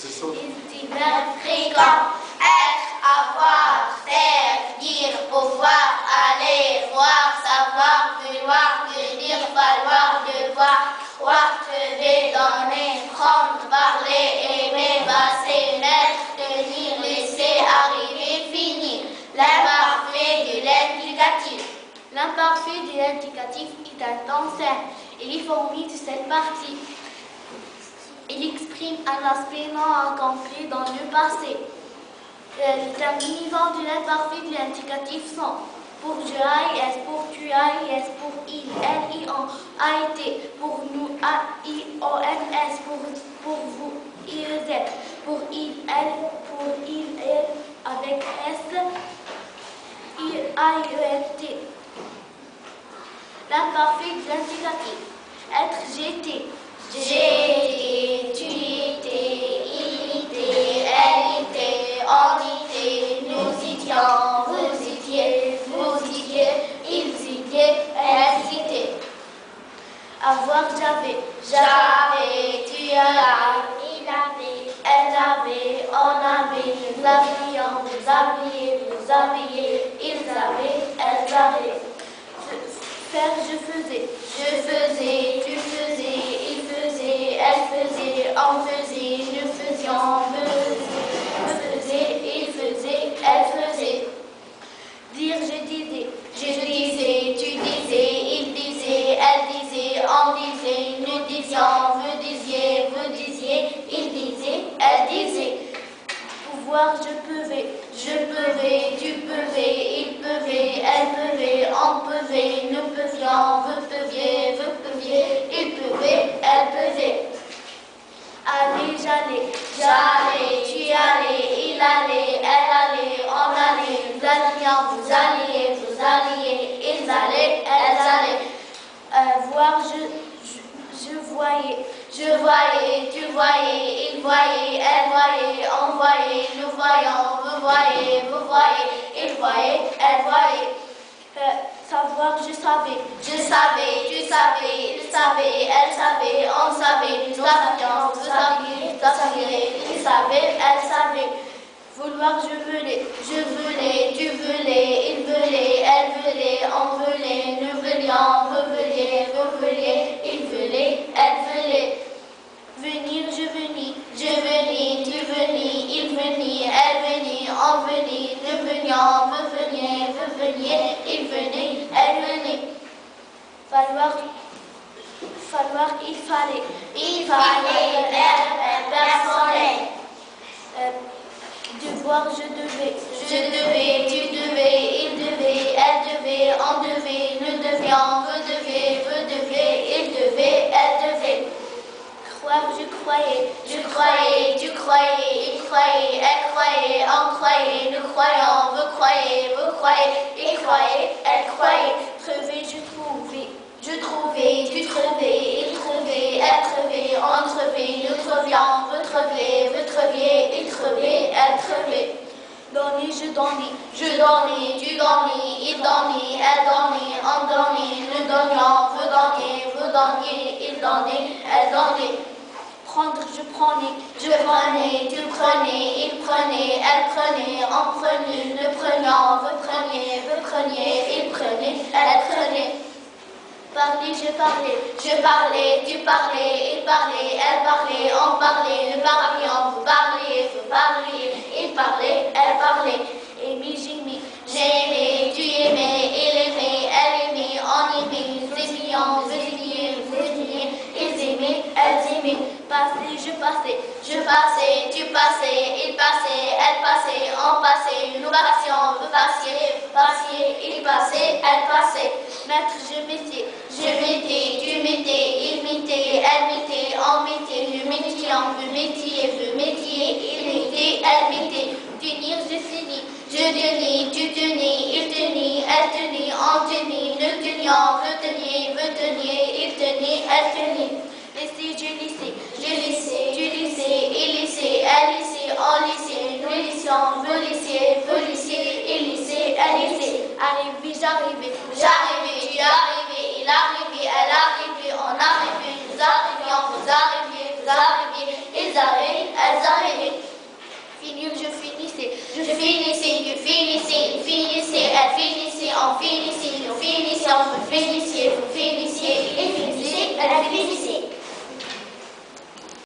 Verbe fréquent. Être, avoir, faire, dire, pouvoir, aller, voir, savoir, vouloir, venir, falloir, devoir, croire, crever, donner, prendre, parler, aimer, passer, mettre, tenir, laisser, arriver, finir. L'imparfait de l'indicatif. L'imparfait de l'indicatif est un temps simple. Il est formé de cette partie. Il exprime un aspect non accompli dans le passé. Les terminants de l'imparfait de l'indicatif sont pour je aille, est pour tu ailles, est pour il, elle, i, on, a été, pour nous, a, i, o, n, s, pour vous, il, z, pour il, elle, avec s, il, a, e, n, t. L'imparfait de l'indicatif. Être, j'étais. J'étais, tu étais, il était, elle était, on était, nous étions, vous étiez, ils étaient, elles étaient. Avoir, j'avais, tu as, il avait, elle avait, on avait, nous avions, vous aviez, ils avaient, elles avaient. Faire, je faisais, tu faisais, il faisait, elle faisait, on faisait, nous faisions, vous faisait, il faisait, elle faisait. Dire, je disais, tu disais, il disait, elle disait, on disait, nous disions, vous disiez, il disait, elle disait. Pouvoir, je peuvais, tu peuvais, il peuvait, elle peuvait, on peuvait, nous pouvions, vous pouviez, il peuvait, elle peuvait. Aller, j'allais, tu allais, il allait, elle allait, on allait, nous allions, vous alliez, ils allaient, elles allaient. Voir, je voyais, tu voyais, il voyait, elle voyait, on voyait, nous voyons, vous voyez, il voyait, elle voyait. Savoir, je savais, tu savais, il savait, elle savait, on savait, nous savions, vous saviez, il savait, elle savait. Vouloir, je voulais, tu voulais, il voulait, elle voulait, on voulait, nous voulions, vous vouliez, il voulait, elle voulait. Venir, je venais, tu venais, il venait, elle venait, on venait, nous venions, vous veniez, il venait, elle venait. Falloir, il fallait, verbe personnel. Devoir, je devais, tu devais, il devait, elle devait, on devait, nous devions, vous deviez, il devait, elle devait. Croire, je croyais, tu croyais, il croyait, elle croyait, on croyait, nous croyons, vous croyez, il croyait, elle croyait. Crever, je trouvais, tu trouvais, il trouvait, elle trouvait, on trouvait, nous trouvions, vous treviez, il trevait, elle trevait. Donner, je donnais, tu donnais, il donnait, elle donnait, on donnait, nous donnions, vous donniez, il donnait, elle donnait. Prendre, je prenais, tu prenais, il prenait, elle prenait, on prenait, nous prenions, vous preniez, il prenait, elle prenait. Parler, je parlais, tu parlais, il parlait, elle parlait, on parlait, nous parlions, vous parliez, il parlait, elle parlait. Aimer, j'aimais, tu aimais, il aimait, elle aimait, on aimait, nous aimions, vous aimiez, ils aimaient, elles aimaient. Passer, je passais, tu passais, il passait, elle passait, on passait, nous passions, vous passiez, il passait, elle passait. Mettre, je mettais, tu mettais, il mettait, elle mettait, on mettait, nous mettions, vous mettiez, il mettait, elle mettait. Tenir, je finis, tu tenais, il tenait, elle tenait, on tenait, nous tenions, vous teniez, il tenait, elle tenait. Laisser, je laissais, tu laissais, il laissait, elle laissait, on laissait, nous laissions, vous laissiez, il laissait, elle laissait. Arriver, j'arrivais, tu arrivais, il arrivait, elle arrivait, on arrivait, nous arrivions, vous arriviez, ils arrivent, elles arrivent. finissez, on finissait, nous finissions, vous finissez.